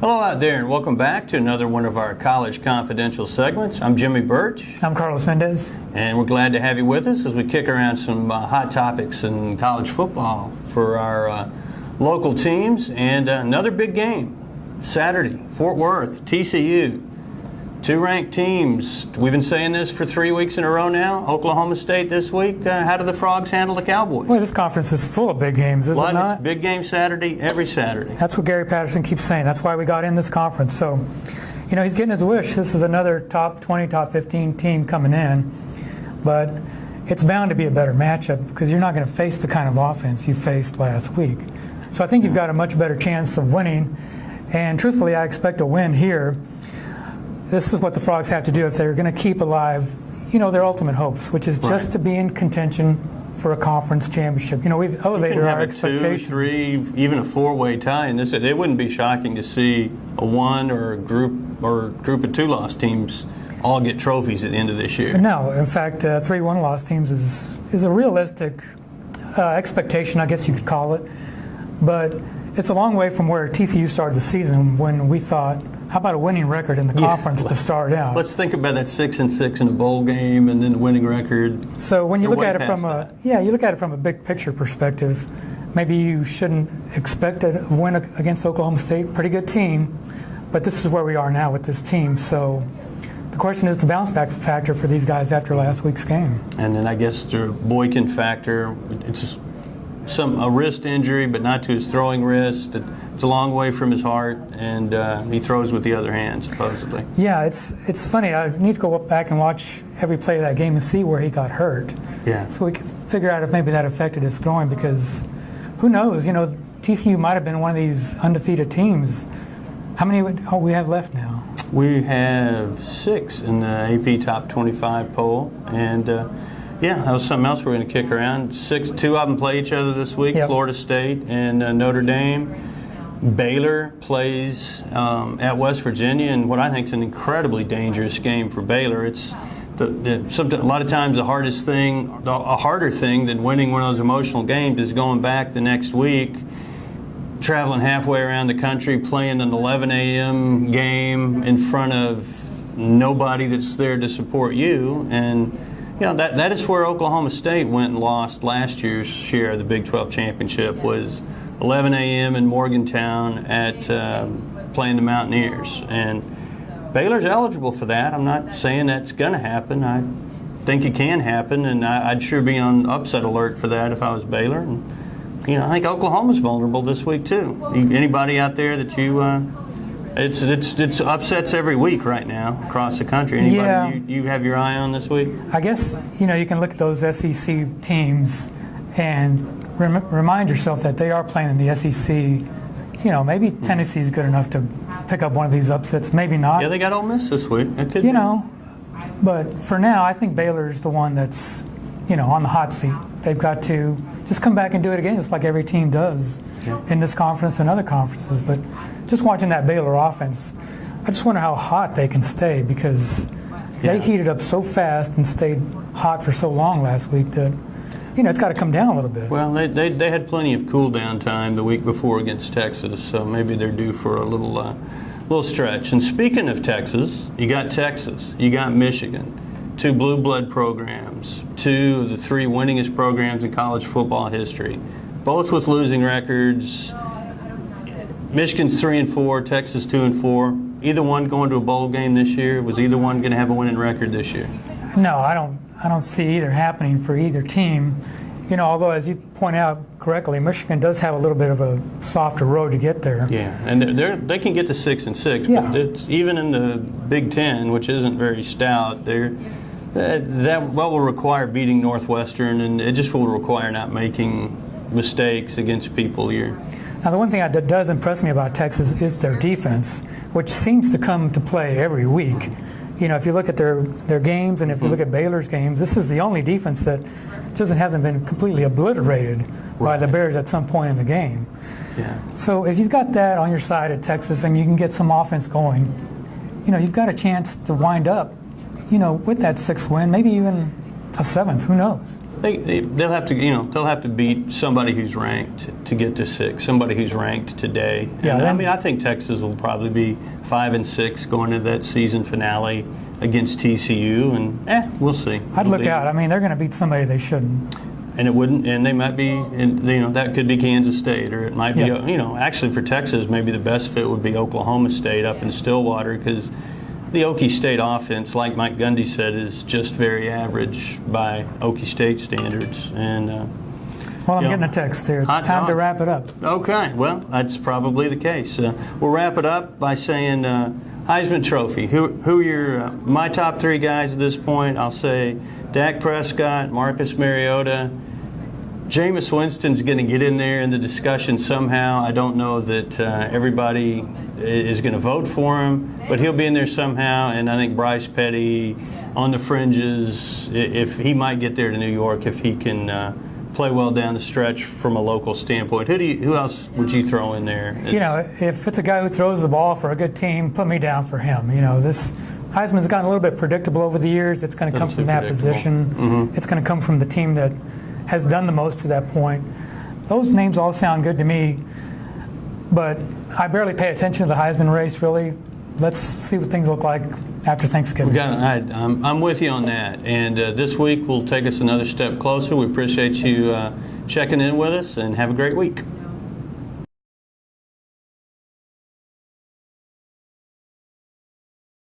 Hello out there, and welcome back to another one of our College Confidential segments. I'm Jimmy Birch. I'm Carlos Mendez. And we're glad to have you with us as we kick around some hot topics in college football for our local teams. And another big game, Saturday, Fort Worth, TCU. Two ranked teams. We've been saying this for 3 weeks in a row now. Oklahoma State this week. How do the Frogs handle the Cowboys? Well, this conference is full of big games, isn't it not? It's big game Saturday, every Saturday. That's what Gary Patterson keeps saying. That's why we got in this conference. So, he's getting his wish. This is another top 20, top 15 team coming in. But it's bound to be a better matchup because you're not going to face the kind of offense you faced last week. So I think you've got a much better chance of winning. And truthfully, I expect a win here. This is what the Frogs have to do if they're going to keep alive, their ultimate hopes, which is just to be in contention for a conference championship. We've elevated our expectations. 2, 3, even a 4-way tie in this. It wouldn't be shocking to see a one or a group of two-loss teams all get trophies at the end of this year. No, in fact, 3 one-loss teams is a realistic expectation, I guess you could call it. But it's a long way from where TCU started the season when we thought, how about a winning record in the conference to start out? Let's think about that 6-6 in a bowl game, and then the winning record. So when you look at it from a big picture perspective, maybe you shouldn't expect a win against Oklahoma State. Pretty good team, but this is where we are now with this team. So the question is the bounce back factor for these guys after last week's game. And then I guess the Boykin factor. It's a wrist injury, but not to his throwing wrist. It's a long way from his heart, and he throws with the other hand, supposedly. Yeah, it's funny. I need to go back and watch every play of that game and see where he got hurt. Yeah. So we can figure out if maybe that affected his throwing, because who knows? TCU might have been one of these undefeated teams. How many we have left now? We have 6 in the AP Top 25 poll, and that was something else we're going to kick around. 2 of them play each other this week, yep. Florida State and Notre Dame. Baylor plays at West Virginia in what I think is an incredibly dangerous game for Baylor. It's a lot of times a harder thing than winning one of those emotional games is going back the next week, traveling halfway around the country, playing an 11 a.m. game in front of nobody that's there to support you. And that is where Oklahoma State went and lost last year's share of the Big 12 championship, was 11 a.m. in Morgantown at playing the Mountaineers. And Baylor's eligible for that. I'm not saying that's going to happen. I think it can happen, and I'd sure be on upset alert for that if I was Baylor. And, I think Oklahoma's vulnerable this week too. Anybody out there that you it's upsets every week right now across the country. Anybody you have your eye on this week? I guess you can look at those SEC teams and remind yourself that they are playing in the SEC. Maybe Tennessee's good enough to pick up one of these upsets. Maybe not. Yeah, they got Ole Miss this week. It could be. But for now, I think Baylor's the one that's on the hot seat. They've got to just come back and do it again, just like every team does in this conference and other conferences. But just watching that Baylor offense, I just wonder how hot they can stay, because they heated up so fast and stayed hot for so long last week that it's got to come down a little bit. Well, they had plenty of cool down time the week before against Texas, so maybe they're due for a little stretch. And speaking of Texas, you got Michigan. 2 blue blood programs, 2 of the 3 winningest programs in college football history, both with losing records. Michigan's 3-4, Texas 2-4. Either one going to a bowl game this year? Was either one going to have a winning record this year? No, I don't see either happening for either team. Although, as you point out correctly, Michigan does have a little bit of a softer road to get there. Yeah, and they can get to 6-6, but it's, even in the Big Ten, which isn't very stout, that will require beating Northwestern, and it just will require not making mistakes against people here. Now, the one thing that does impress me about Texas is their defense, which seems to come to play every week. If you look at their games, and if you look at Baylor's games, this is the only defense that just hasn't been completely obliterated by the Bears at some point in the game. Yeah. So if you've got that on your side at Texas and you can get some offense going, you've got a chance to wind up, with that 6th win, maybe even a 7th. Who knows? they'll have to, they'll have to beat somebody who's ranked to get to 6. Somebody who's ranked today. Yeah, and, I think Texas will probably be 5-6 going into that season finale against TCU, and we'll see. I'd look out. I mean, they're going to beat somebody they shouldn't. And it wouldn't, and they might be, that could be Kansas State, or it might be, actually for Texas, maybe the best fit would be Oklahoma State up in Stillwater, because the Okie State offense, like Mike Gundy said, is just very average by Okie State standards. And well, I'm getting a text here. It's time to wrap it up. Okay, well, that's probably the case. We'll wrap it up by saying Heisman Trophy. Who are your my top 3 guys at this point? I'll say Dak Prescott, Marcus Mariota. Jameis Winston's going to get in there in the discussion somehow. I don't know that everybody is going to vote for him, but he'll be in there somehow. And I think Bryce Petty on the fringes, if he might get there to New York, if he can play well down the stretch from a local standpoint. Who else would you throw in there? If it's a guy who throws the ball for a good team, put me down for him. This Heisman's gotten a little bit predictable over the years. It's going to come from that position. Mm-hmm. It's going to come from the team that has done the most to that point. Those names all sound good to me, but I barely pay attention to the Heisman race, really. Let's see what things look like after Thanksgiving. I'm with you on that. And this week will take us another step closer. We appreciate you checking in with us, and have a great week.